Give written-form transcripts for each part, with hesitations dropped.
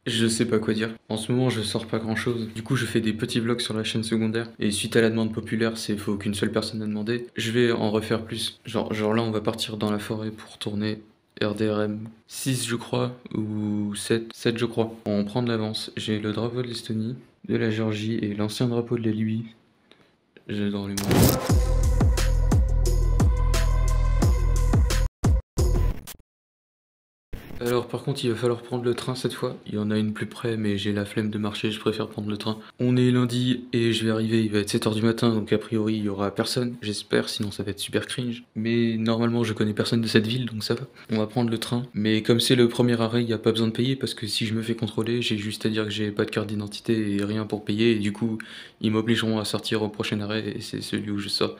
Je sais pas quoi dire. En ce moment, je sors pas grand chose. Du coup, je fais des petits vlogs sur la chaîne secondaire. Et suite à la demande populaire, c'est faut qu'une seule personne a demandé. Je vais en refaire plus. Genre là, on va partir dans la forêt pour tourner RDRM 6, je crois, ou 7 je crois. On prend de l'avance. J'ai le drapeau de l'Estonie, de la Géorgie et l'ancien drapeau de la Libye. J'ai dans les mains. Alors par contre il va falloir prendre le train cette fois. Il y en a une plus près mais j'ai la flemme de marcher, je préfère prendre le train. On est lundi et je vais arriver, il va être 7 h du matin donc a priori il y aura personne, j'espère, sinon ça va être super cringe. Mais normalement je connais personne de cette ville donc ça va. On va prendre le train. Mais comme c'est le premier arrêt, il n'y a pas besoin de payer parce que si je me fais contrôler, j'ai juste à dire que j'ai pas de carte d'identité et rien pour payer et du coup ils m'obligeront à sortir au prochain arrêt et c'est celui où je sors.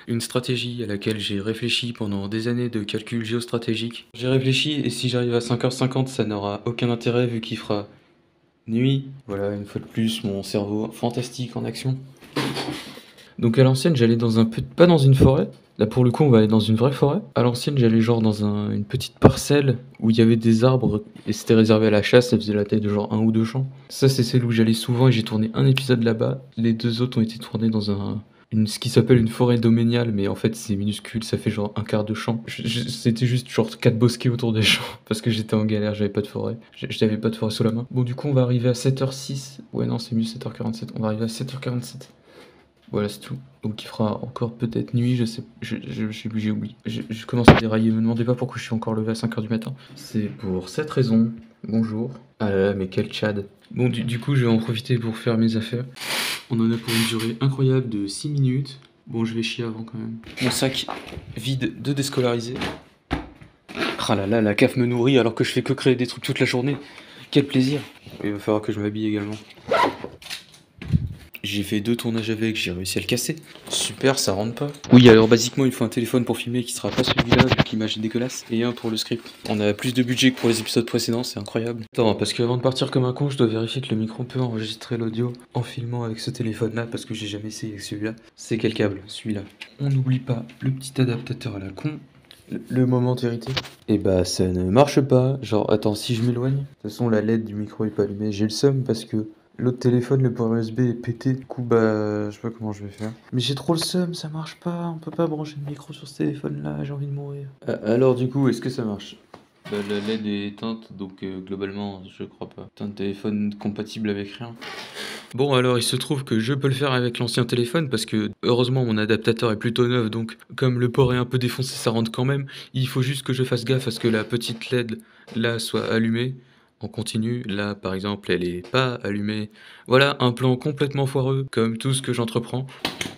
Une stratégie à laquelle j'ai réfléchi pendant des années de calcul géostratégique. J'ai réfléchi et si j'arrive à 5 h 50, ça n'aura aucun intérêt vu qu'il fera nuit. Voilà, une fois de plus, mon cerveau fantastique en action. Donc à l'ancienne, j'allais dans un peu... pas dans une forêt. Là pour le coup, on va aller dans une vraie forêt. À l'ancienne, j'allais genre dans une petite parcelle où il y avait des arbres et c'était réservé à la chasse, ça faisait la taille de genre 1 ou 2 champs. Ça, c'est celle où j'allais souvent et j'ai tourné un épisode là-bas. Les 2 autres ont été tournés dans ce qui s'appelle une forêt doméniale, mais en fait c'est minuscule, ça fait genre 1/4 de champ. C'était juste genre 4 bosquets autour des champs, parce que j'étais en galère, j'avais pas de forêt. J'avais pas de forêt sous la main. Bon du coup on va arriver à 7 h 06. Ouais non c'est mieux 7 h 47, on va arriver à 7 h 47. Voilà c'est tout. Donc il fera encore peut-être nuit, je sais, j'ai oublié. Je commence à dérailler, me demandez pas pourquoi je suis encore levé à 5 h du matin. C'est pour cette raison. Bonjour. Ah là là mais quel tchad. Bon du coup je vais en profiter pour faire mes affaires. On en a pour une durée incroyable de 6 minutes. Bon, je vais chier avant quand même. Mon sac vide de déscolariser. Ah là là, la CAF me nourrit alors que je fais que créer des trucs toute la journée. Quel plaisir. Il va falloir que je m'habille également. J'ai fait 2 tournages avec, j'ai réussi à le casser. Super, ça rentre pas. Oui, alors basiquement, il faut un téléphone pour filmer qui sera pas celui-là, vu que l'image est dégueulasse, et un pour le script. On a plus de budget que pour les épisodes précédents, c'est incroyable. Attends, parce qu'avant de partir comme un con, je dois vérifier que le micro peut enregistrer l'audio en filmant avec ce téléphone-là, parce que j'ai jamais essayé avec celui-là. C'est quel câble? Celui-là. On n'oublie pas le petit adaptateur à la con. Le moment de vérité. Et bah ça ne marche pas. Genre, attends, si je m'éloigne. De toute façon, la LED du micro est pas allumée. J'ai le seum parce que l'autre téléphone, le port USB est pété. Du coup, bah, je sais pas comment je vais faire. Mais j'ai trop le seum, ça marche pas. On peut pas brancher le micro sur ce téléphone-là. J'ai envie de mourir. Alors, du coup, est-ce que ça marche? Bah, la LED est éteinte, donc globalement, je crois pas. C'est un téléphone compatible avec rien. Bon alors il se trouve que je peux le faire avec l'ancien téléphone parce que heureusement mon adaptateur est plutôt neuf donc comme le port est un peu défoncé ça rentre quand même. Il faut juste que je fasse gaffe à ce que la petite LED là soit allumée en continu. Là par exemple elle est pas allumée. Voilà un plan complètement foireux comme tout ce que j'entreprends.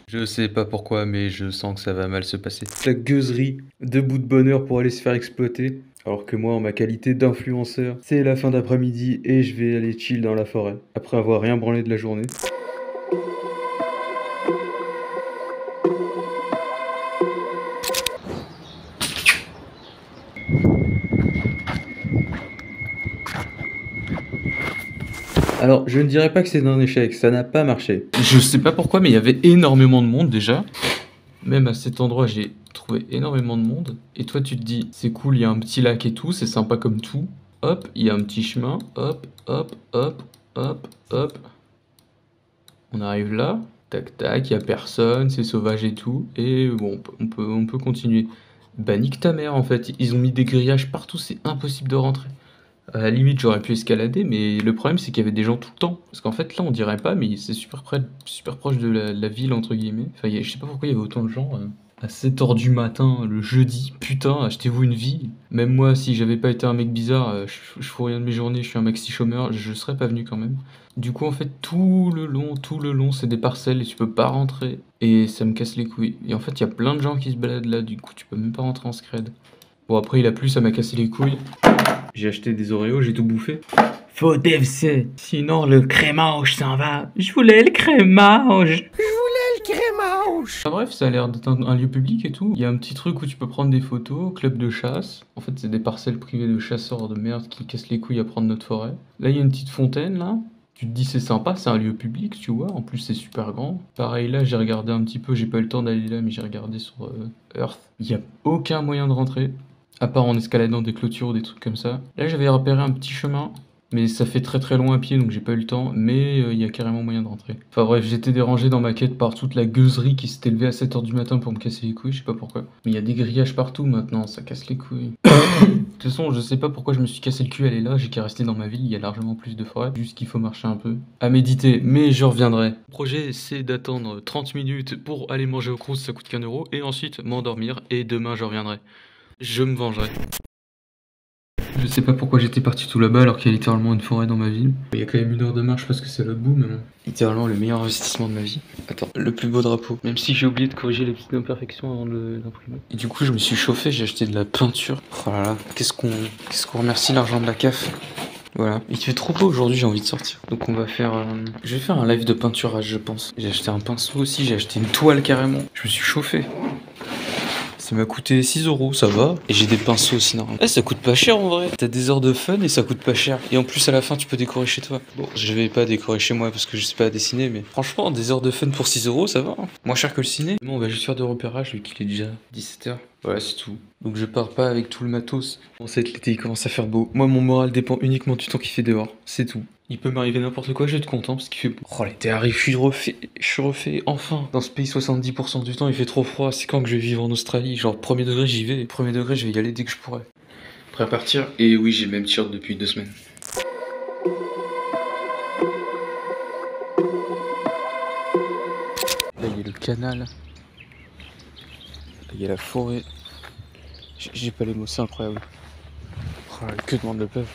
Je sais pas pourquoi mais je sens que ça va mal se passer. La gueuserie, debout de bonne heure pour aller se faire exploiter. Alors que moi, en ma qualité d'influenceur, c'est la fin d'après-midi et je vais aller chill dans la forêt, après avoir rien branlé de la journée. Alors, je ne dirais pas que c'est un échec, ça n'a pas marché. Je sais pas pourquoi, mais il y avait énormément de monde déjà. Même à cet endroit, j'ai trouvé énormément de monde. Et toi, tu te dis, c'est cool, il y a un petit lac et tout, c'est sympa comme tout. Hop, il y a un petit chemin, hop, hop, hop, hop, hop. On arrive là, tac tac, il y a personne, c'est sauvage et tout, et bon, on peut continuer. Bah nique ta mère en fait, ils ont mis des grillages partout, c'est impossible de rentrer. À la limite, j'aurais pu escalader, mais le problème c'est qu'il y avait des gens tout le temps. Parce qu'en fait là, on dirait pas, mais c'est super près, super proche de la ville entre guillemets. Enfin, je sais pas pourquoi il y avait autant de gens. À 7 h du matin, le jeudi, putain, achetez-vous une vie. Même moi, si j'avais pas été un mec bizarre, je fous rien de mes journées, je suis un maxi chômeur, je serais pas venu quand même. Du coup, en fait, tout le long, c'est des parcelles et tu peux pas rentrer. Et ça me casse les couilles. Et en fait, il y a plein de gens qui se baladent là, du coup, tu peux même pas rentrer en scred. Bon, après, il a plu, ça m'a cassé les couilles. J'ai acheté des Oreos, j'ai tout bouffé. Faut dévser, sinon le crémage s'en va. Je voulais le crémage. Ah, bref, ça a l'air d'être un lieu public et tout. Il y a un petit truc où tu peux prendre des photos, club de chasse. En fait, c'est des parcelles privées de chasseurs de merde qui cassent les couilles à prendre notre forêt. Là, il y a une petite fontaine, là. Tu te dis c'est sympa, c'est un lieu public, tu vois. En plus, c'est super grand. Pareil, là, j'ai regardé un petit peu. J'ai pas eu le temps d'aller là, mais j'ai regardé sur Earth. Il y a aucun moyen de rentrer, à part en escaladant des clôtures ou des trucs comme ça. Là, j'avais repéré un petit chemin. Mais ça fait très loin à pied, donc j'ai pas eu le temps, mais il y a carrément moyen de rentrer. Enfin bref, j'étais dérangé dans ma quête par toute la gueuserie qui s'était levée à 7h du matin pour me casser les couilles, je sais pas pourquoi. Mais il y a des grillages partout maintenant, ça casse les couilles. De toute façon, je sais pas pourquoi je me suis cassé le cul à aller là, j'ai qu'à rester dans ma ville, il y a largement plus de forêt, juste qu'il faut marcher un peu. À méditer, mais je reviendrai. Le projet, c'est d'attendre 30 minutes pour aller manger au Crous, ça coûte qu'1 euro, et ensuite m'endormir, et demain je reviendrai. Je me vengerai. Je sais pas pourquoi j'étais parti tout là-bas alors qu'il y a littéralement une forêt dans ma ville. Il y a quand même 1 heure de marche parce que c'est l'autre bout, mais bon. Littéralement le meilleur investissement de ma vie. Attends, le plus beau drapeau. Même si j'ai oublié de corriger les petites imperfections avant de l'imprimer. Et du coup, je me suis chauffé, j'ai acheté de la peinture. Oh là là, qu'est-ce qu'on remercie l'argent de la CAF. Voilà, il fait trop beau aujourd'hui, j'ai envie de sortir. Donc on va faire... je vais faire un live de peinturage, je pense. J'ai acheté un pinceau aussi, j'ai acheté une toile carrément. Je me suis chauffé. Ça m'a coûté 6 euros, ça va. Et j'ai des pinceaux aussi, non. Eh, ça coûte pas cher en vrai. T'as des heures de fun et ça coûte pas cher. Et en plus, à la fin, tu peux décorer chez toi. Bon, je vais pas décorer chez moi parce que je sais pas dessiner, mais franchement, des heures de fun pour 6 euros, ça va. Hein. Moins cher que le ciné. Bon, on va juste faire de repérage vu qu'il est déjà 17h. Voilà, c'est tout. Donc je pars pas avec tout le matos. Bon, c'est l'été, il commence à faire beau. Moi, mon moral dépend uniquement du temps qu'il fait dehors. C'est tout. Il peut m'arriver n'importe quoi, je vais être content parce qu'il fait beau. Oh, l'été arrive, je suis refait, enfin. Dans ce pays, 70% du temps, il fait trop froid. C'est quand que je vais vivre en Australie? Genre, premier degré, j'y vais. Premier degré, je vais y aller dès que je pourrai. Prêt à partir? Et oui, j'ai le même t-shirt depuis 2 semaines. Là, il y a le canal. Là, il y a la forêt. J'ai pas les mots, c'est incroyable. Oh, que demande le peuple?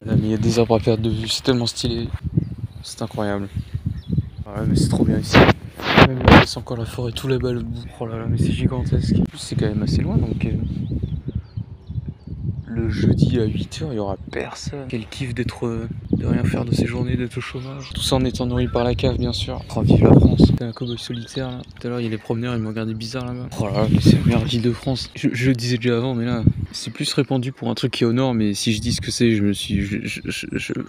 Là, mais il y a des arbres à perte de vue, c'est tellement stylé. C'est incroyable. Ouais, mais c'est trop bien ici. Même là, c'est encore la forêt tout là-bas, l'autre bout. Oh là là, mais c'est gigantesque. En plus, c'est quand même assez loin, donc... le jeudi à 8h, il y aura personne. Quel kiff d'être... de rien faire de ces journées, d'être au chômage. Tout ça en étant nourri par la cave, bien sûr. Oh, vive la France. T'es un cowboy solitaire, là. Tout à l'heure, il y a les promeneurs, ils me regardaient bizarre, là-bas. Oh là là, mais c'est la meilleure ville de France. Je le disais déjà avant, mais là... c'est plus répandu pour un truc qui est au nord, mais si je dis ce que c'est, je me suis...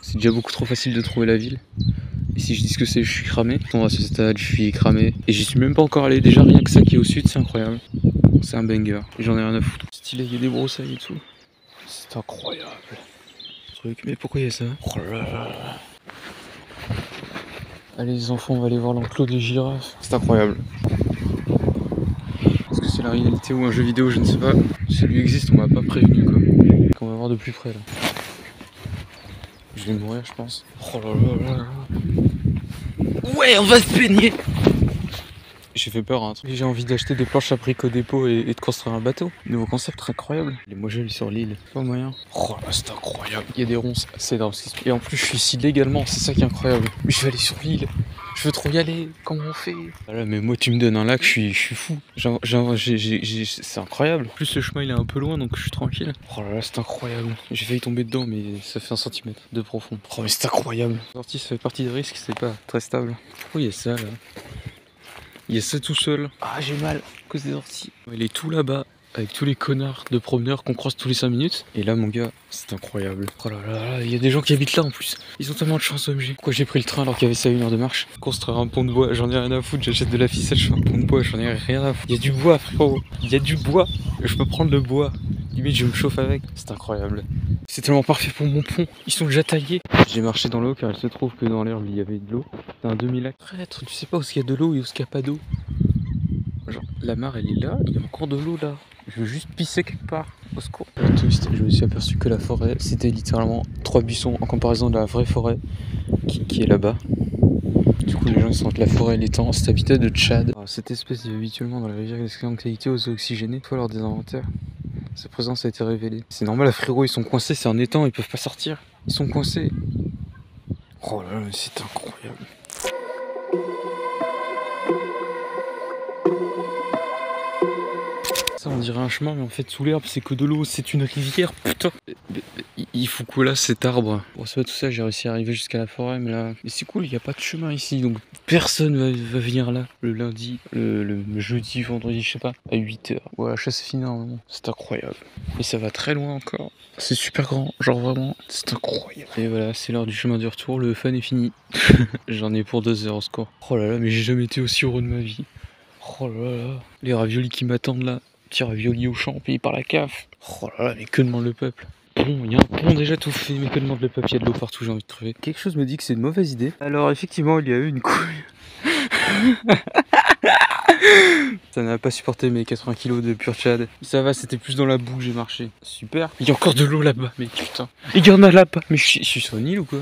c'est déjà beaucoup trop facile de trouver la ville. Et si je dis ce que c'est, je suis cramé. Je tombe à ce stade, je suis cramé. Et j'y suis même pas encore allé. Déjà, rien que ça qui est au sud, c'est incroyable. C'est un banger. Et j'en ai rien à foutre. Stylé, il y a des broussailles et tout. C'est incroyable. Truc. Mais pourquoi il y a ça? Oh là là. Allez les enfants, on va aller voir l'enclos des girafes. C'est incroyable. Est-ce que c'est la réalité ou un jeu vidéo? Je ne sais pas. Si lui existe, on m'a pas prévenu quoi. Qu'on va voir de plus près là. Je vais mourir, je pense. Oh là là là là. Ouais, on va se baigner. J'ai fait peur à un truc. J'ai envie d'acheter des planches à briques au dépôt et de construire un bateau. Nouveau concept très incroyable. Les mojeles sur l'île. Pas moyen. Oh là, c'est incroyable. Il y a des ronces. C'est énorme. Et en plus, je suis ici légalement. C'est ça qui est incroyable. Mais je vais aller sur l'île. Je veux trop y aller. Comment on fait? Voilà, mais moi, tu me donnes un lac, je suis fou. C'est incroyable. En plus, le chemin, il est un peu loin, donc je suis tranquille. Oh là là, c'est incroyable. J'ai failli tomber dedans, mais ça fait 1 centimètre de profond. Oh, mais c'est incroyable. La sortie, ça fait partie des risques. C'est pas très stable. Oh, il y a ça, là. Il y a ça tout seul. Ah, j'ai mal à cause des orties. Il est tout là-bas, avec tous les connards de promeneurs qu'on croise tous les 5 minutes. Et là, mon gars, c'est incroyable. Oh là là, il y a des gens qui habitent là en plus. Ils ont tellement de chance, OMG. Pourquoi j'ai pris le train alors qu'il y avait ça à 1 heure de marche? Construire un pont de bois, j'en ai rien à foutre. J'achète de la ficelle, je fais un pont de bois, j'en ai rien à foutre. Il y a du bois, frérot. Il y a du bois. Je peux prendre le bois. Limite, je me chauffe avec. C'est incroyable. C'est tellement parfait pour mon pont. Ils sont déjà taillés. J'ai marché dans l'eau car il se trouve que dans l'herbe il y avait de l'eau. C'est un demi-lac. Traître, tu sais pas où il y a de l'eau et où il n'y a pas d'eau. Genre, la mare elle est là, il y a encore de l'eau là. Je veux juste pisser quelque part. Au secours. Twist, je me suis aperçu que la forêt c'était littéralement 3 buissons en comparaison de la vraie forêt qui est là-bas. Du coup, les gens ils sont entre la forêt et l'étang. Cet habitat de Tchad. Alors, cette espèce vit habituellement dans la rivière d'excellente qualité aux eaux oxygénées. Fois lors des inventaires, sa présence a été révélée. C'est normal, frérot, ils sont coincés, c'est un étang, ils peuvent pas sortir. Ils sont coincés. Oh là là, c'est incroyable. Ça, on dirait un chemin, mais en fait, sous l'herbe, c'est que de l'eau, c'est une rivière, putain. Il faut quoi là, cet arbre? Bon, c'est pas tout ça, j'ai réussi à arriver jusqu'à la forêt, mais là. Mais c'est cool, il n'y a pas de chemin ici, donc personne va venir là. Le lundi, le jeudi, vendredi, je sais pas, à 8h. Ouais, la chasse est finie normalement. C'est incroyable. Et ça va très loin encore. C'est super grand, genre vraiment, c'est incroyable. Et voilà, c'est l'heure du chemin du retour, le fun est fini. J'en ai pour 2 heures au score. Oh là là, mais j'ai jamais été aussi heureux de ma vie. Oh là là, les raviolis qui m'attendent là. Petit ravioli au champ payé par la CAF. Oh là là, mais que demande le peuple? pont, il y a un pont déjà tout fait, mais que demande le papier, de l'eau partout, j'ai envie de crever. Quelque chose me dit que c'est une mauvaise idée. Alors effectivement, il y a eu une couille. Ça n'a pas supporté mes 80 kilos de pur Tchad. Ça va, c'était plus dans la boue que j'ai marché. Super. Il y a encore de l'eau là-bas, mais putain. Il y en a là-bas. Mais je suis sur une île ou quoi?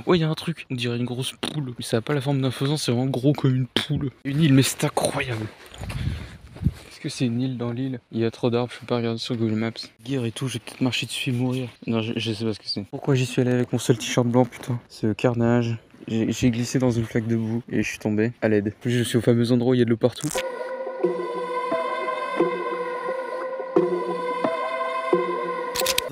Ouais, il y a un truc. On dirait une grosse poule. Mais ça a pas la forme d'un faisan, c'est vraiment gros comme une poule. Une île, mais c'est incroyable. Est-ce que c'est une île dans l'île? Il y a trop d'arbres, je peux pas regarder sur Google Maps. Guerre et tout, je vais peut-être marcher dessus et mourir. Non, je sais pas ce que c'est. Pourquoi j'y suis allé avec mon seul t-shirt blanc, putain? C'est carnage. J'ai glissé dans une flaque de boue et je suis tombé à l'aide. Plus je suis au fameux endroit où il y a de l'eau partout.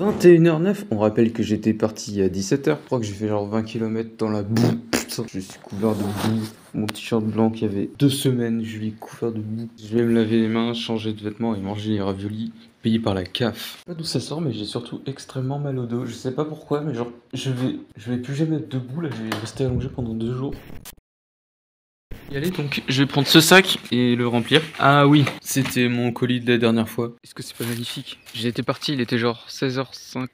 « 21h09, on rappelle que j'étais parti à 17h. Je crois que j'ai fait genre 20 km dans la boue. Putain, je suis couvert de boue. Mon t-shirt blanc qui avait 2 semaines, je l'ai couvert de boue. Je vais me laver les mains, changer de vêtements et manger les raviolis payés par la CAF. Je sais pas d'où ça sort, mais j'ai surtout extrêmement mal au dos. Je sais pas pourquoi, mais genre, je vais plus jamais être debout là, je vais rester allongé pendant 2 jours. Y aller, donc je vais prendre ce sac et le remplir. Ah oui, c'était mon colis de la dernière fois. Est-ce que c'est pas magnifique? J'étais parti, il était genre 16h50.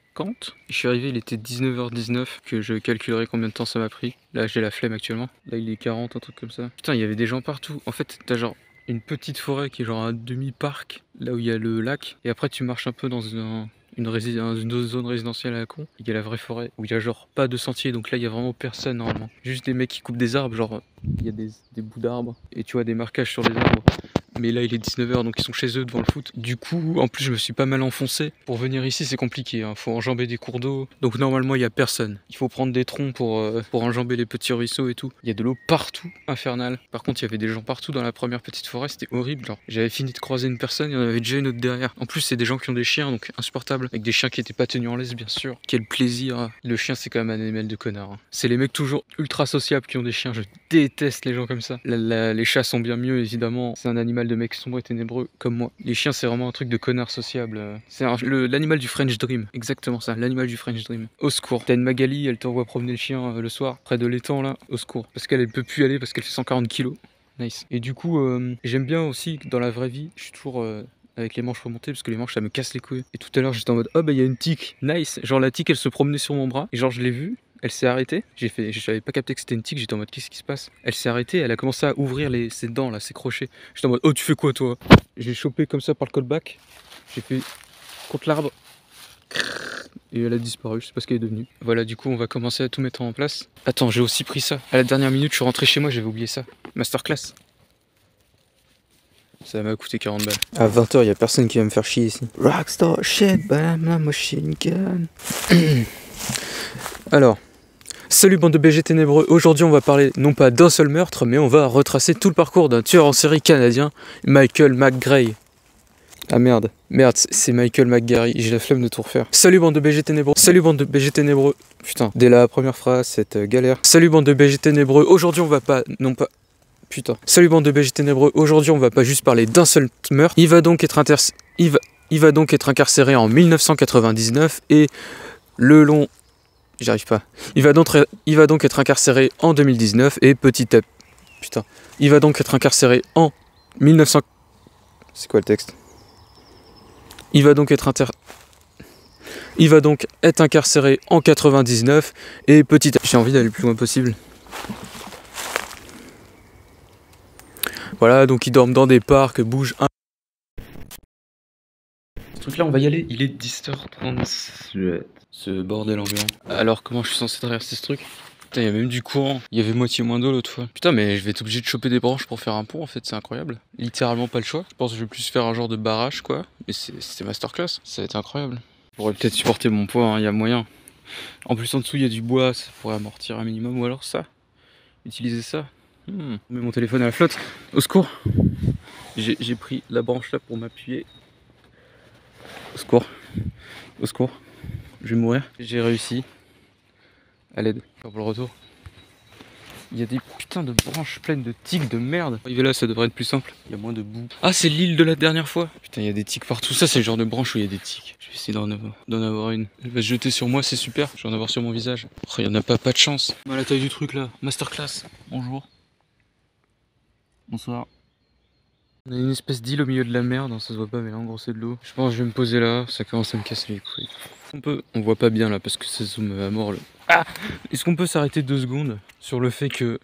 Je suis arrivé, il était 19h19, que je calculerai combien de temps ça m'a pris. Là j'ai la flemme actuellement. Là il est 40, un truc comme ça. Putain, il y avait des gens partout. En fait, t'as genre une petite forêt qui est genre un demi-parc, là où il y a le lac. Et après tu marches un peu dans une zone résidentielle à la con. Il y a la vraie forêt où il y a genre pas de sentier, donc là il y a vraiment personne normalement. Juste des mecs qui coupent des arbres, genre il y a des bouts d'arbres et tu vois des marquages sur les arbres. Mais là il est 19h donc ils sont chez eux devant le foot. Du coup en plus je me suis pas mal enfoncé. Pour venir ici c'est compliqué, hein. Faut enjamber des cours d'eau. Donc normalement il y a personne. Il faut prendre des troncs pour enjamber les petits ruisseaux et tout. Il y a de l'eau partout, infernal. Par contre il y avait des gens partout dans la première petite forêt, c'était horrible. Genre j'avais fini de croiser une personne, il y en avait déjà une autre derrière. En plus c'est des gens qui ont des chiens donc insupportable. Avec des chiens qui étaient pas tenus en laisse bien sûr. Quel plaisir. Le chien c'est quand même un animal de connard, hein. C'est les mecs toujours ultra sociables qui ont des chiens. Je déteste les gens comme ça. Les chats sont bien mieux évidemment. C'est un animal de mecs sombres et ténébreux comme moi. Les chiens c'est vraiment un truc de connard sociable. C'est l'animal du French Dream. Exactement ça, l'animal du French Dream. Au secours. T'as une Magali, elle t'envoie promener le chien le soir près de l'étang là. Au secours. Parce qu'elle peut plus aller parce qu'elle fait 140 kilos. Nice. Et du coup j'aime bien aussi que dans la vraie vie je suis toujours avec les manches remontées parce que les manches ça me casse les couilles. Et tout à l'heure j'étais en mode oh bah il y a une tique. Nice. Genre la tique elle se promenait sur mon bras et genre je l'ai vue. Elle s'est arrêtée, j'avais pas capté que c'était une tique, j'étais en mode qu'est-ce qui se passe? Elle s'est arrêtée, elle a commencé à ouvrir ses dents là, ses crochets. J'étais en mode oh tu fais quoi toi? J'ai chopé comme ça par le callback, j'ai fait contre l'arbre et elle a disparu, je sais pas ce qu'elle est devenue. Voilà, du coup on va commencer à tout mettre en place. Attends, j'ai aussi pris ça. À la dernière minute je suis rentré chez moi, j'avais oublié ça. Masterclass. Ça m'a coûté 40 balles. À 20h, il y a personne qui va me faire chier ici. Rockstar shit, bam, la machine gun. Alors, salut bande de BG ténébreux. Aujourd'hui, on va parler non pas d'un seul meurtre, mais on va retracer tout le parcours d'un tueur en série canadien, Michael McGray. Ah merde, c'est Michael McGarry, j'ai la flemme de tout refaire. Salut bande de BG ténébreux. Salut bande de BG ténébreux. Putain, dès la première phrase, cette galère. Salut bande de BG ténébreux. Aujourd'hui, on va pas, non pas. Putain. Salut bande de BG ténébreux, aujourd'hui on va pas juste parler d'un seul meurtre. Il va donc être incarcéré en 1999 et le long... J'arrive pas. Il va donc être incarcéré en 2019 et petit à... Putain. Il va donc être incarcéré en 1900... C'est quoi le texte? Il va donc être incarcéré en 99 et petit à... J'ai envie d'aller le plus loin possible. Voilà, donc ils dorment dans des parcs, bougent un... Ce truc là, on va y aller, il est 10h37. Ce bordel ambiant. Alors comment je suis censé traverser ce truc? Putain, il y a même du courant. Il y avait moitié moins d'eau l'autre fois. Putain, mais je vais être obligé de choper des branches pour faire un pont en fait, c'est incroyable. Littéralement pas le choix. Je pense que je vais plus faire un genre de barrage quoi. Mais c'était masterclass, ça va être incroyable. Je pourrais peut-être supporter mon poids, hein, y a moyen. En plus en dessous il y a du bois, ça pourrait amortir un minimum. Ou alors ça. Utiliser ça. Mets mon téléphone à la flotte. Au secours. J'ai pris la branche là pour m'appuyer. Au secours. Au secours. Je vais mourir. J'ai réussi. À l'aide. Pour le retour. Il y a des putains de branches pleines de tiques de merde. Arriver là, ça devrait être plus simple. Il y a moins de boue. Ah, c'est l'île de la dernière fois. Putain, il y a des tiques partout. Ça, c'est le genre de branche où il y a des tiques. Je vais essayer d'en avoir une. Elle va se jeter sur moi, c'est super. Je vais en avoir sur mon visage. Oh, il y en a pas de chance. À la taille du truc là. Masterclass. Bonjour. Bonsoir. On a une espèce d'île au milieu de la mer, ça se voit pas mais là en gros c'est de l'eau. Je pense que je vais me poser là, ça commence à me casser les couilles. On voit pas bien là parce que ça zoome à mort là. Ah, est-ce qu'on peut s'arrêter 2 secondes sur le fait que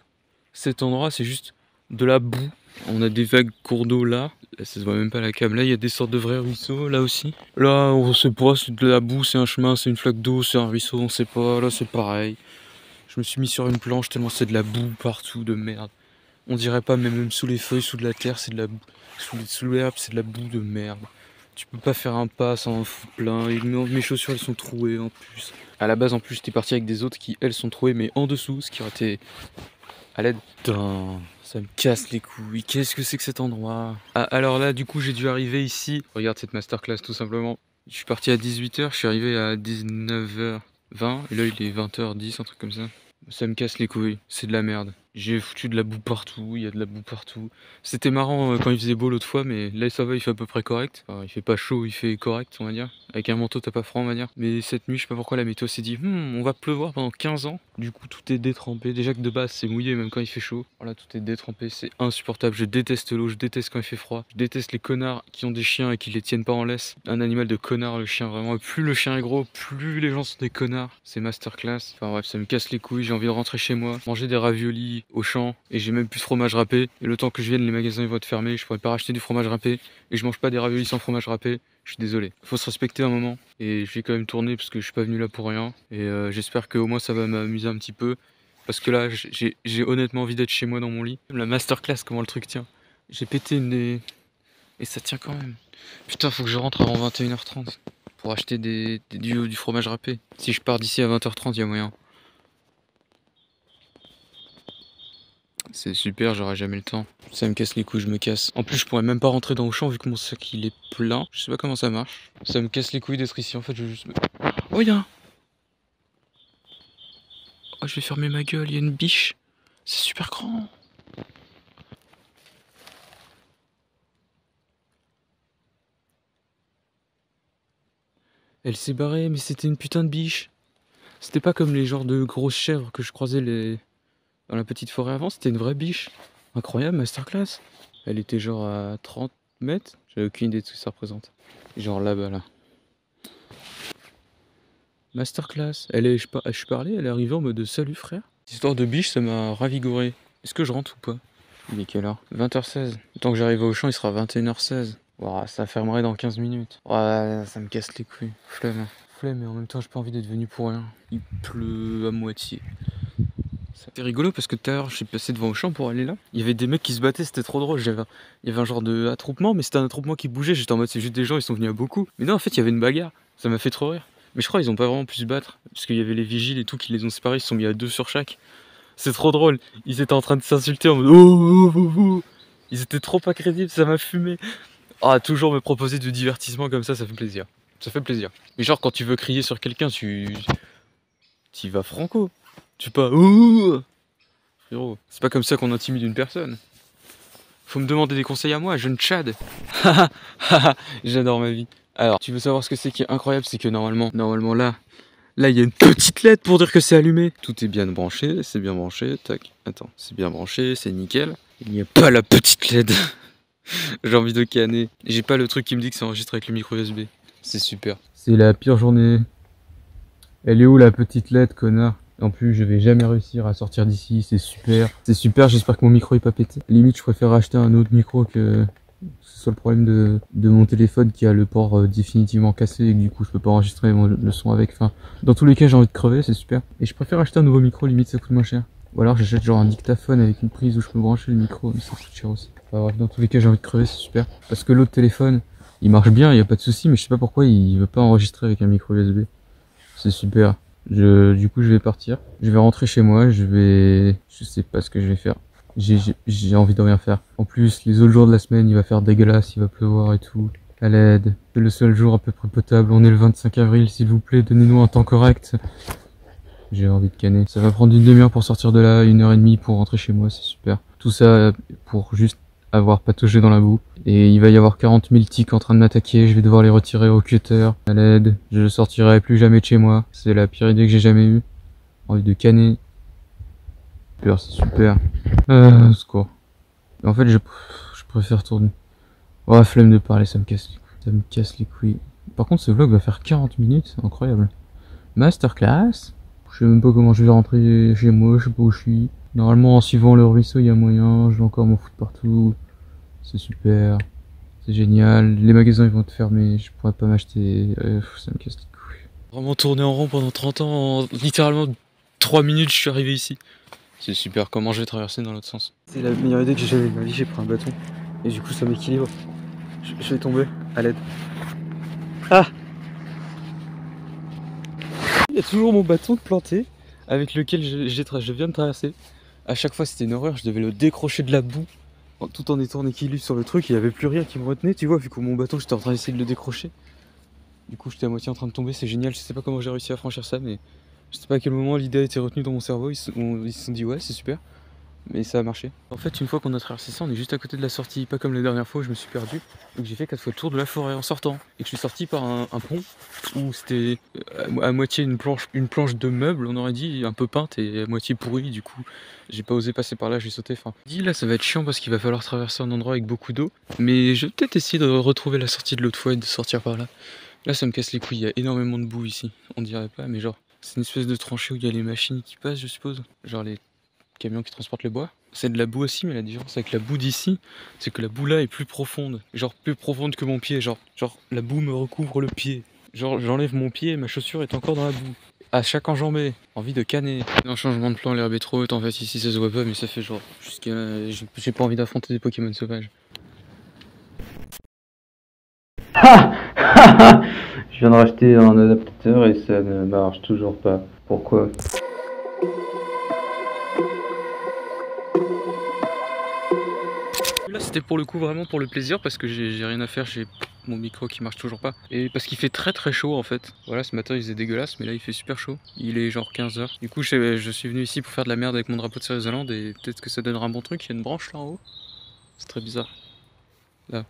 cet endroit c'est juste de la boue. On a des vagues cours d'eau là ça se voit même pas la cam. Là il y a des sortes de vrais ruisseaux là aussi. Là on sait pas, c'est de la boue, c'est un chemin, c'est une flaque d'eau, c'est un ruisseau, on sait pas. Là c'est pareil. Je me suis mis sur une planche tellement c'est de la boue partout, de merde. On dirait pas, mais même sous les feuilles, sous de la terre, c'est de la boue. Sous l'herbe, c'est de la boue de merde. Tu peux pas faire un pas sans en foutre plein. Et mes chaussures, elles sont trouées en plus. À la base, en plus, j'étais parti avec des autres qui, elles, sont trouées, mais en dessous, ce qui aurait été à l'aide. Putain, ça me casse les couilles. Qu'est-ce que c'est que cet endroit? Ah, alors là, du coup, j'ai dû arriver ici. Regarde cette masterclass, tout simplement. Je suis parti à 18h, je suis arrivé à 19h20. Et là, il est 20h10, un truc comme ça. Ça me casse les couilles, c'est de la merde. J'ai foutu de la boue partout, il y a de la boue partout. C'était marrant quand il faisait beau l'autre fois, mais là ça va, il fait à peu près correct. Enfin, il fait pas chaud, il fait correct, on va dire. Avec un manteau, t'as pas froid, on va dire. Mais cette nuit, je sais pas pourquoi la météo s'est dit, on va pleuvoir pendant 15 ans. Du coup, tout est détrempé. Déjà que de base, c'est mouillé, même quand il fait chaud. Voilà, tout est détrempé, c'est insupportable. Je déteste l'eau, je déteste quand il fait froid. Je déteste les connards qui ont des chiens et qui les tiennent pas en laisse. Un animal de connard, le chien, vraiment. Plus le chien est gros, plus les gens sont des connards. C'est masterclass. Enfin bref, ça me casse les couilles, j'ai envie de rentrer chez moi, manger des raviolis au champ, et j'ai même plus de fromage râpé. Et le temps que je vienne, les magasins ils vont être fermés, je pourrais pas racheter du fromage râpé. Et je mange pas des raviolis sans fromage râpé. Je suis désolé. Faut se respecter un moment. Et je vais quand même tourner parce que je suis pas venu là pour rien. Et j'espère qu'au moins ça va m'amuser un petit peu. Parce que là, j'ai honnêtement envie d'être chez moi dans mon lit. La masterclass, comment le truc tient. J'ai pété une des... Et ça tient quand même. Putain, faut que je rentre avant 21h30 pour acheter du fromage râpé. Si je pars d'ici à 20h30, il y a moyen. C'est super, j'aurai jamais le temps. Ça me casse les couilles, je me casse. En plus, je pourrais même pas rentrer dans Auchan vu que mon sac il est plein. Je sais pas comment ça marche. Ça me casse les couilles d'être ici. En fait, je vais juste me... Oh, y'a Oh, je vais fermer ma gueule, il y a une biche. C'est super grand. Elle s'est barrée, mais c'était une putain de biche. C'était pas comme les genres de grosses chèvres que je croisais dans la petite forêt avant, c'était une vraie biche. Incroyable, masterclass. Elle était genre à 30 mètres. J'avais aucune idée de ce que ça représente. Genre là-bas, là. Masterclass. Je suis parlé, elle est arrivée en mode salut frère. Cette histoire de biche, ça m'a ravigoré. Est-ce que je rentre ou pas? Il est quelle heure? 20h16. Le temps que j'arrive au champ, il sera 21h16. Ouah, ça fermerait dans 15 minutes. Ouais, ça me casse les couilles. Flemme. Flemme, mais en même temps, j'ai pas envie d'être venu pour rien. Il pleut à moitié. C'était rigolo parce que tout à l'heure, je suis passé devant Auchan pour aller là. Il y avait des mecs qui se battaient, c'était trop drôle. Il y avait un genre de attroupement, mais c'était un attroupement qui bougeait. J'étais en mode, c'est juste des gens, ils sont venus à beaucoup. Mais non, en fait, il y avait une bagarre. Ça m'a fait trop rire. Mais je crois qu'ils ont pas vraiment pu se battre. Parce qu'il y avait les vigiles et tout qui les ont séparés. Ils se sont mis à 2 sur chaque. C'est trop drôle. Ils étaient en train de s'insulter en mode oh. Ils étaient trop pas crédibles, ça m'a fumé. Ah, toujours me proposer du divertissement comme ça fait plaisir. Ça fait plaisir. Mais genre, quand tu veux crier sur quelqu'un, tu y vas franco. Tu pas ouh. Frérot, c'est pas comme ça qu'on intimide une personne. Faut me demander des conseils à moi, jeune Tchad. J'adore ma vie. Alors, tu veux savoir ce que c'est qui est incroyable, c'est que normalement là, il y a une petite LED pour dire que c'est allumé. Tout est bien branché, c'est bien branché. Tac, attends, c'est bien branché, c'est nickel. Il n'y a pas la petite LED. J'ai envie de canner. J'ai pas le truc qui me dit que c'est enregistré avec le micro USB. C'est super. C'est la pire journée. Elle est où la petite LED, connard? En plus, je vais jamais réussir à sortir d'ici, c'est super. C'est super, j'espère que mon micro est pas pété. Limite, je préfère acheter un autre micro que ce soit le problème de mon téléphone qui a le port définitivement cassé et que du coup je peux pas enregistrer le son avec. Enfin, dans tous les cas, j'ai envie de crever, c'est super. Et je préfère acheter un nouveau micro, limite ça coûte moins cher. Ou alors j'achète genre un dictaphone avec une prise où je peux brancher le micro, mais ça coûte cher aussi. Enfin, bref, dans tous les cas, j'ai envie de crever, c'est super. Parce que l'autre téléphone, il marche bien, il y a pas de souci, mais je sais pas pourquoi il veut pas enregistrer avec un micro USB. C'est super. Du coup, je vais partir. Je vais rentrer chez moi. Je sais pas ce que je vais faire. J'ai envie de rien faire. En plus, les autres jours de la semaine, il va faire dégueulasse, il va pleuvoir et tout. À l'aide. C'est le seul jour à peu près potable. On est le 25 avril, s'il vous plaît, donnez-nous un temps correct. J'ai envie de canner. Ça va prendre une demi-heure pour sortir de là, 1h30 pour rentrer chez moi, c'est super. Tout ça pour juste avoir pataugé dans la boue. Et il va y avoir 40 000 tics en train de m'attaquer, je vais devoir les retirer au cutter. À l'aide, je sortirai plus jamais de chez moi. C'est la pire idée que j'ai jamais eue. Envie de canner. Super, c'est super. Secours. En fait, je préfère tourner. Oh, flemme de parler, ça me casse les couilles. Par contre, ce vlog va faire 40 minutes, incroyable. Masterclass. Je sais même pas comment je vais rentrer chez moi, je sais pas où je suis. Normalement, en suivant le ruisseau, il y a moyen, je vais encore m'en foutre partout. C'est super, c'est génial. Les magasins ils vont être fermés, je pourrais pas m'acheter. Ça me casse les couilles. Vraiment tourné en rond pendant 30 ans, en littéralement 3 minutes, je suis arrivé ici. C'est super, comment je vais traverser dans l'autre sens? C'est la meilleure idée que j'ai jamais eu de ma vie, j'ai pris un bâton. Et du coup, ça m'équilibre. Je vais tomber à l'aide. Ah! Il y a toujours mon bâton planté avec lequel je viens de traverser. À chaque fois, c'était une horreur, je devais le décrocher de la boue tout en étant en équilibre sur le truc. Il n'y avait plus rien qui me retenait, tu vois, vu que mon bâton, j'étais en train d'essayer de le décrocher. Du coup, j'étais à moitié en train de tomber, c'est génial. Je sais pas comment j'ai réussi à franchir ça, mais je sais pas à quel moment l'idée a été retenue dans mon cerveau. Ils se sont dit, ouais, c'est super. Mais ça a marché. En fait, une fois qu'on a traversé ça, on est juste à côté de la sortie, pas comme la dernière fois où je me suis perdu. Donc j'ai fait 4 fois le tour de la forêt en sortant. Et que je suis sorti par un pont où c'était à moitié une planche de meubles, on aurait dit, un peu peinte et à moitié pourrie. Du coup, j'ai pas osé passer par là, j'ai sauté. Enfin, dit là, ça va être chiant parce qu'il va falloir traverser un endroit avec beaucoup d'eau. Mais je vais peut-être essayer de retrouver la sortie de l'autre fois et de sortir par là. Là, ça me casse les couilles, il y a énormément de boue ici. On dirait pas, mais genre, c'est une espèce de tranchée où il y a les machines qui passent, je suppose. Genre les camion qui transporte le bois. C'est de la boue aussi, mais la différence avec la boue d'ici, c'est que la boue là est plus profonde. Genre plus profonde que mon pied. Genre la boue me recouvre le pied. Genre j'enlève mon pied et ma chaussure est encore dans la boue. À chaque enjambée, envie de canner. Un changement de plan, l'herbe est trop haute. En fait, ici ça se voit pas, mais ça fait genre jusqu'à. J'ai pas envie d'affronter des Pokémon sauvages. Je viens de racheter un adaptateur et ça ne marche toujours pas. Pourquoi? Là c'était pour le coup vraiment pour le plaisir parce que j'ai rien à faire, j'ai mon micro qui marche toujours pas. Et parce qu'il fait très chaud en fait. Voilà, ce matin il faisait dégueulasse mais là il fait super chaud. Il est genre 15 h. Du coup je suis venu ici pour faire de la merde avec mon drapeau de Swaziland et peut-être que ça donnera un bon truc. Il y a une branche là en haut. C'est très bizarre. Là.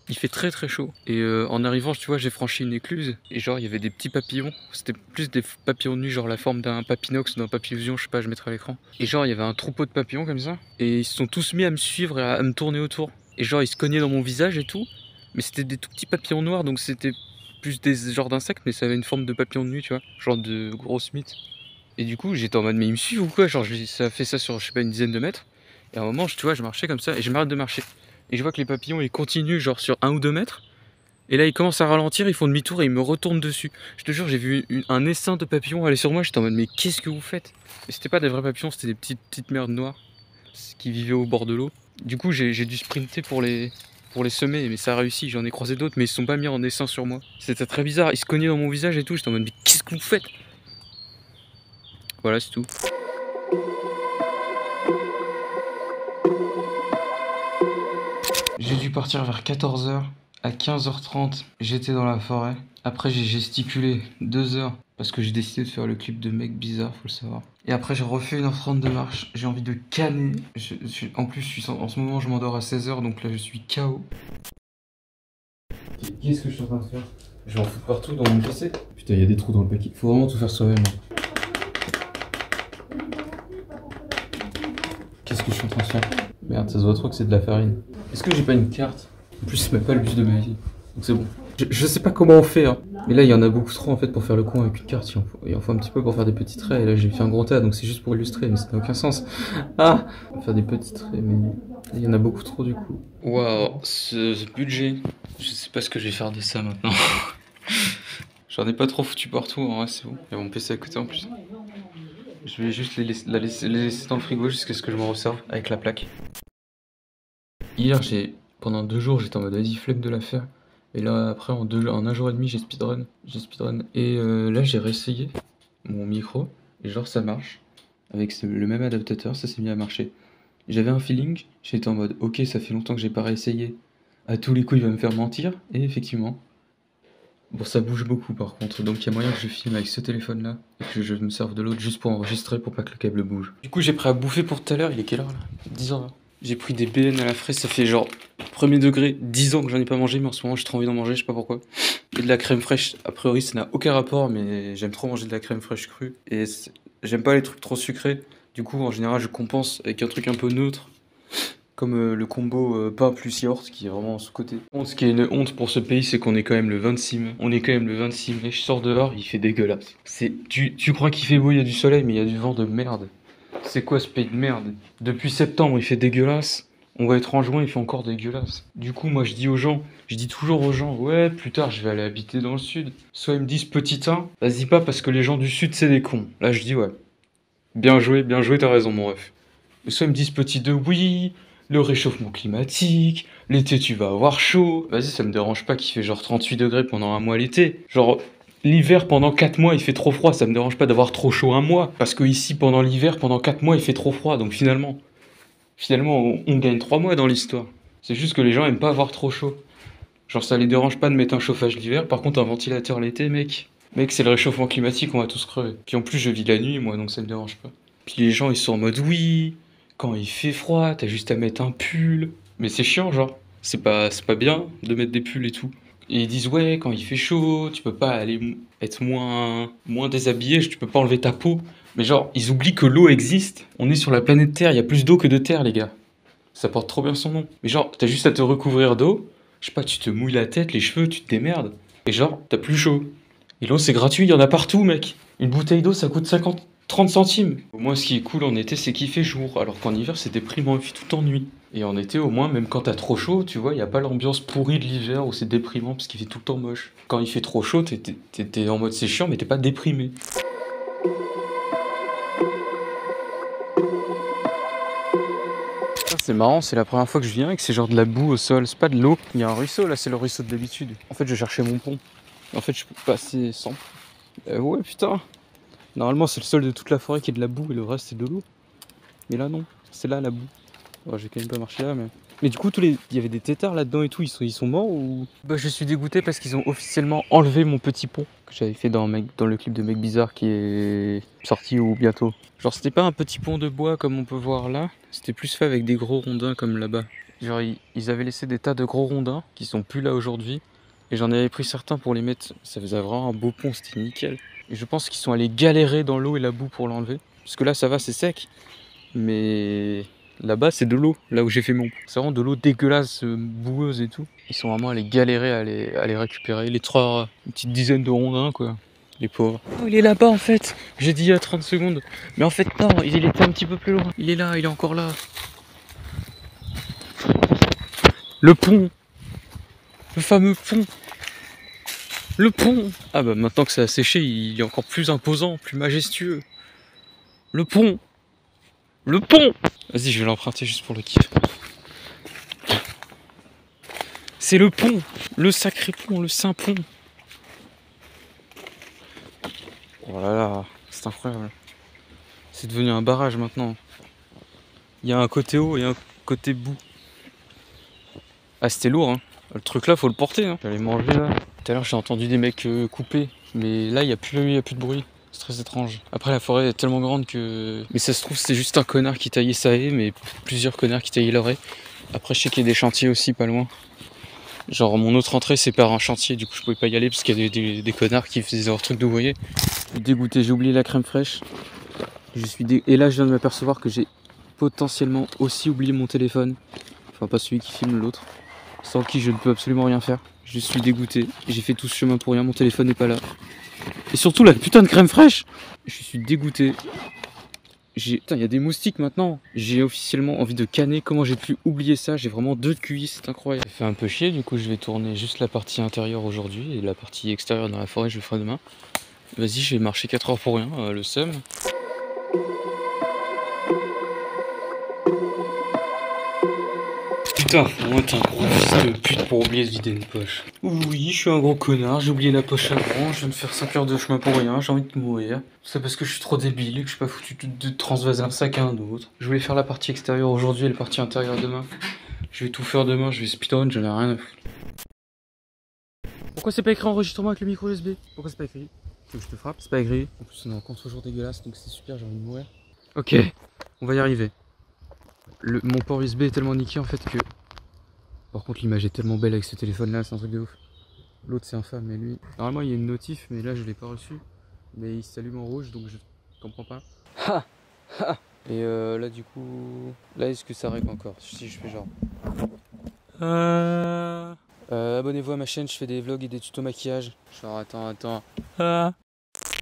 Il fait très chaud. Et en arrivant, tu vois, j'ai franchi une écluse. Et genre, il y avait des petits papillons. C'était plus des papillons de nuit, genre la forme d'un papinox ou d'un papillusion, je sais pas, je mettrai à l'écran. Et genre, il y avait un troupeau de papillons comme ça. Et ils se sont tous mis à me suivre et à me tourner autour. Et genre, ils se cognaient dans mon visage et tout. Mais c'était des tout petits papillons noirs, donc c'était plus des genres d'insectes, mais ça avait une forme de papillon de nuit, tu vois. Genre de grosses mythes. Et du coup, j'étais en mode, mais ils me suivent ou quoi? Genre, ça a fait ça sur, je sais pas, une dizaine de mètres. Et à un moment, tu vois, je marchais comme ça et je m'arrête de marcher. Et je vois que les papillons, ils continuent genre sur 1 ou 2 mètres. Et là, ils commencent à ralentir, ils font demi-tour et ils me retournent dessus. Je te jure, j'ai vu un essaim de papillons aller sur moi. J'étais en mode, mais qu'est-ce que vous faites? Et c'était pas des vrais papillons, c'était des petites merdes noires qui vivaient au bord de l'eau. Du coup, j'ai dû sprinter pour les semer, mais ça a réussi. J'en ai croisé d'autres, mais ils se sont pas mis en essaim sur moi. C'était très bizarre. Ils se cognaient dans mon visage et tout. J'étais en mode, mais qu'est-ce que vous faites? Voilà, c'est tout. J'ai dû partir vers 14 h. À 15 h 30, j'étais dans la forêt. Après, j'ai gesticulé 2 heures parce que j'ai décidé de faire le clip de mec bizarre, faut le savoir. Et après, j'ai refait 1 h 30 de marche. J'ai envie de canner. En plus, en ce moment, je m'endors à 16 h, donc là, je suis KO. Qu'est-ce que je suis en train de faire? Je vais en foutre partout dans mon PC. Putain, il y a des trous dans le paquet. Faut vraiment tout faire soi-même. Qu'est-ce que je suis en train de faire? Merde, ça se voit trop que c'est de la farine. Est-ce que j'ai pas une carte? En plus, c'est même pas le bus de ma vie. Donc c'est bon. Je sais pas comment on fait, hein. Mais là, il y en a beaucoup trop en fait pour faire le con avec une carte. Il en faut un petit peu pour faire des petits traits. Et là, j'ai fait un gros tas, donc c'est juste pour illustrer, mais ça n'a aucun sens. Ah! On va faire des petits traits, mais il y en a beaucoup trop du coup. Waouh, ce budget. Je sais pas ce que je vais faire de ça maintenant. J'en ai pas trop foutu partout, en vrai, c'est bon. Il y a mon PC à côté en plus. Je vais juste les laisser dans le frigo jusqu'à ce que je me resserve avec la plaque. Hier, pendant 2 jours, j'étais en mode vas-y, flemme de la faire. Et là, après, en 1 jour et demi, j'ai speedrun. Et là, j'ai réessayé mon micro. Et genre, ça marche. Avec le même adaptateur, ça s'est mis à marcher. J'avais un feeling, j'étais en mode ok, ça fait longtemps que j'ai pas réessayé. À tous les coups, il va me faire mentir. Et effectivement. Bon, ça bouge beaucoup par contre. Donc, il y a moyen que je filme avec ce téléphone-là. Et que je me serve de l'autre juste pour enregistrer pour pas que le câble bouge. Du coup, j'ai pris à bouffer pour tout à l'heure. Il est quelle heure là? 10 h. J'ai pris des BN à la fraise, ça fait genre premier degré, 10 ans que j'en ai pas mangé, mais en ce moment j'ai trop envie d'en manger, je sais pas pourquoi. Et de la crème fraîche, a priori ça n'a aucun rapport, mais j'aime trop manger de la crème fraîche crue. Et j'aime pas les trucs trop sucrés, du coup en général je compense avec un truc un peu neutre, Comme le combo pain plus yaourt qui est vraiment sous-côté. Ce qui est une honte pour ce pays, c'est qu'on est quand même le 26 mai. On est quand même le 26 mai. Je sors dehors, il fait dégueulasse. Tu crois qu'il fait beau, il y a du soleil, mais il y a du vent de merde. C'est quoi ce pays de merde? Depuis septembre, il fait dégueulasse. On va être en juin, il fait encore dégueulasse. Du coup, moi, je dis toujours aux gens, ouais, plus tard, je vais aller habiter dans le sud. Soit ils me disent petit 1, vas-y pas parce que les gens du sud, c'est des cons. Là, je dis, ouais, bien joué, t'as raison, mon ref. Soit ils me disent petit 2, oui, le réchauffement climatique, l'été, tu vas avoir chaud. Vas-y, ça me dérange pas qu'il fait genre 38 degrés pendant un mois l'été. Genre, l'hiver, pendant 4 mois, il fait trop froid, ça me dérange pas d'avoir trop chaud un mois. Parce que ici, pendant l'hiver, pendant 4 mois, il fait trop froid, donc finalement on gagne 3 mois dans l'histoire. C'est juste que les gens aiment pas avoir trop chaud. Genre ça les dérange pas de mettre un chauffage l'hiver, par contre un ventilateur l'été, mec. Mec, c'est le réchauffement climatique, on va tous crever. Puis en plus je vis la nuit moi, donc ça me dérange pas. Puis les gens ils sont en mode oui, quand il fait froid, t'as juste à mettre un pull. Mais c'est chiant genre, c'est pas bien de mettre des pulls et tout. Et ils disent ouais, quand il fait chaud, tu peux pas aller être moins déshabillé, tu peux pas enlever ta peau. Mais genre, ils oublient que l'eau existe. On est sur la planète Terre, il y a plus d'eau que de terre, les gars. Ça porte trop bien son nom. Mais genre, t'as juste à te recouvrir d'eau. Je sais pas, tu te mouilles la tête, les cheveux, tu te démerdes. Et genre, t'as plus chaud. Et l'eau, c'est gratuit, il y en a partout, mec. Une bouteille d'eau, ça coûte 30 centimes. Au moins, ce qui est cool en été, c'est qu'il fait jour. Alors qu'en hiver, c'est déprimant, il fait tout en nuit. Et en été, au moins, même quand t'as trop chaud, tu vois, il y a pas l'ambiance pourrie de l'hiver où c'est déprimant parce qu'il fait tout le temps moche. Quand il fait trop chaud, t'es en mode c'est chiant, mais t'es pas déprimé. C'est marrant, c'est la première fois que je viens et que c'est genre de la boue au sol, c'est pas de l'eau. Il y a un ruisseau là, c'est le ruisseau de d'habitude. En fait, je cherchais mon pont. En fait, je peux passer sans. Ouais, putain. Normalement, c'est le sol de toute la forêt qui est de la boue et le reste c'est de l'eau. Mais là, non, c'est là la boue. Oh, j'ai quand même pas marché là, mais. Mais du coup, il y avait des têtards là-dedans et tout, ils sont morts ou. Bah, je suis dégoûté parce qu'ils ont officiellement enlevé mon petit pont que j'avais fait dans le clip de Mec Bizarre qui est sorti ou bientôt. Genre, c'était pas un petit pont de bois comme on peut voir là, c'était plus fait avec des gros rondins comme là-bas. Genre, ils avaient laissé des tas de gros rondins qui sont plus là aujourd'hui. Et j'en avais pris certains pour les mettre. Ça faisait vraiment un beau pont, c'était nickel. Et je pense qu'ils sont allés galérer dans l'eau et la boue pour l'enlever. Parce que là, ça va, c'est sec. Mais là-bas, c'est de l'eau, là où j'ai fait mon pont. C'est vraiment de l'eau dégueulasse, boueuse et tout. Ils sont vraiment allés galérer à les récupérer. Une petite dizaine de rondins, quoi. Les pauvres. Oh, il est là-bas, en fait. J'ai dit il y a 30 secondes. Mais en fait, non, il était un petit peu plus loin. Il est là, il est encore là. Le pont. Le fameux pont. Le pont. Ah bah maintenant que ça a séché, il est encore plus imposant, plus majestueux. Le pont. Le pont. Vas-y, je vais l'emprunter juste pour le kiff. C'est le pont, le sacré pont, le saint pont. Oh là là, c'est incroyable. C'est devenu un barrage maintenant. Il y a un côté eau et un côté boue. Ah, c'était lourd, hein. Le truc là, faut le porter, hein. J'allais manger là. Tout à l'heure, j'ai entendu des mecs couper, mais là, il y a plus de bruit. C'est très étrange. Après, la forêt est tellement grande que. Mais ça se trouve, c'est juste un connard qui taillait sa haie, mais plusieurs connards qui taillaient leur haie. Après, je sais qu'il y a des chantiers aussi pas loin. Genre, mon autre entrée, c'est par un chantier, du coup, je pouvais pas y aller parce qu'il y a des connards qui faisaient leur truc d'ouvrier. Je suis dégoûté, j'ai oublié la crème fraîche. Et là, je viens de m'apercevoir que j'ai potentiellement aussi oublié mon téléphone. Enfin, pas celui qui filme, l'autre. Sans qui je ne peux absolument rien faire. Je suis dégoûté. J'ai fait tout ce chemin pour rien, mon téléphone n'est pas là. Et surtout la putain de crème fraîche. Je suis dégoûté. Putain, il y a des moustiques maintenant. J'ai officiellement envie de canner. Comment j'ai pu oublier ça? J'ai vraiment 2 de QI, c'est incroyable. Ça fait un peu chier, du coup je vais tourner juste la partie intérieure aujourd'hui. Et la partie extérieure dans la forêt, je le ferai demain. Vas-y, je vais marcher 4 heures pour rien, le seum. Putain, moi t'es un gros fils de pute pour oublier de vider une poche. Oui, je suis un gros connard, j'ai oublié la poche avant, je viens de faire 5 heures de chemin pour rien, j'ai envie de mourir. C'est parce que je suis trop débile et que je suis pas foutu de transvaser un sac à un autre. Je voulais faire la partie extérieure aujourd'hui et la partie intérieure demain. Je vais tout faire demain, je vais speedrun, j'en ai rien à foutre. Pourquoi c'est pas écrit enregistrement avec le micro USB? Pourquoi c'est pas écrit? Tu veux que je te frappe? C'est pas écrit. En plus on est en contre-jour dégueulasse donc c'est super, j'ai envie de mourir. Ok, on va y arriver. Mon port USB est tellement niqué en fait que... Par contre l'image est tellement belle avec ce téléphone là, c'est un truc de ouf. L'autre c'est infâme, mais lui... Normalement il y a une notif, mais là je l'ai pas reçu. Mais il s'allume en rouge donc je comprends pas. Ha ha. Et là du coup, là est-ce que ça règle encore? Si je fais genre. Abonnez-vous à ma chaîne, je fais des vlogs et des tutos maquillage. Genre attends.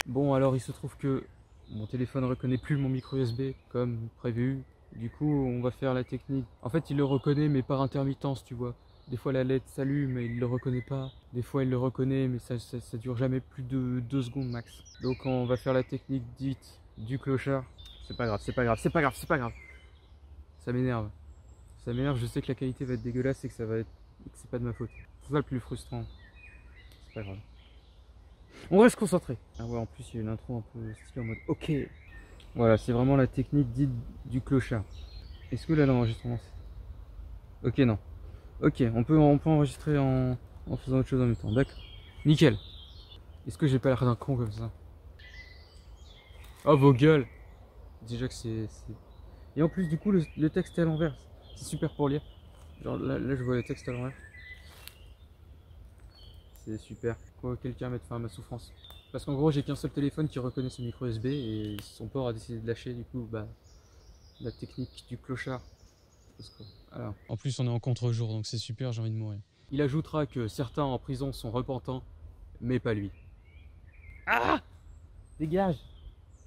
Bon alors il se trouve que mon téléphone reconnaît plus mon micro USB comme prévu. Du coup on va faire la technique. En fait il le reconnaît mais par intermittence tu vois. Des fois la LED s'allume mais il le reconnaît pas. Des fois il le reconnaît mais ça dure jamais plus de 2 secondes max. Donc on va faire la technique dite du clochard. C'est pas grave. Ça m'énerve. Ça m'énerve, je sais que la qualité va être dégueulasse et que c'est pas de ma faute. C'est ça le plus frustrant. C'est pas grave. On reste concentré. Ah ouais, en plus il y a une intro un peu stylée en mode ok. Voilà, c'est vraiment la technique dite du clochard. Est-ce que là l'enregistrement c'est... Ok, non. Ok, on peut enregistrer en faisant autre chose en même temps. D'accord. Nickel. Est-ce que j'ai pas l'air d'un con comme ça? Oh vos gueules. Déjà que c'est... Et en plus du coup le texte est à l'envers. C'est super pour lire. Genre là je vois le texte à l'envers. C'est super. Quoi, quelqu'un mette fin à ma souffrance. Parce qu'en gros j'ai qu'un seul téléphone qui reconnaît ce micro USB et son port a décidé de lâcher du coup bah la technique du clochard. Alors. En plus on est en contre-jour donc c'est super, j'ai envie de mourir. Il ajoutera que certains en prison sont repentants, mais pas lui. Ah! Dégage!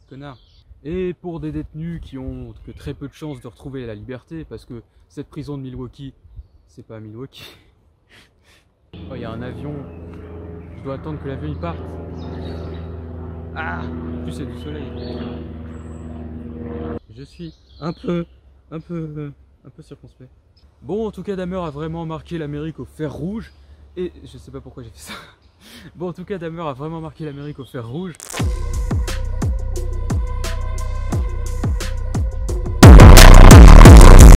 Connard! Et pour des détenus qui ont que très peu de chances de retrouver la liberté, parce que cette prison de Milwaukee, c'est pas Milwaukee. Oh, il y a un avion. Je dois attendre que l'avion il parte. Ah! En plus, c'est du soleil. Je suis un peu circonspect. Bon, en tout cas, Dahmer a vraiment marqué l'Amérique au fer rouge. Et je sais pas pourquoi j'ai fait ça. Bon, en tout cas, Dahmer a vraiment marqué l'Amérique au fer rouge.